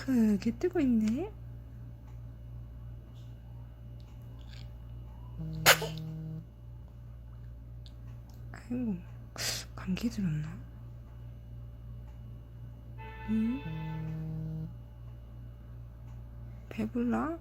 크게 뜨고 있네. 아이고, 감기 들었나? 응? 배불러?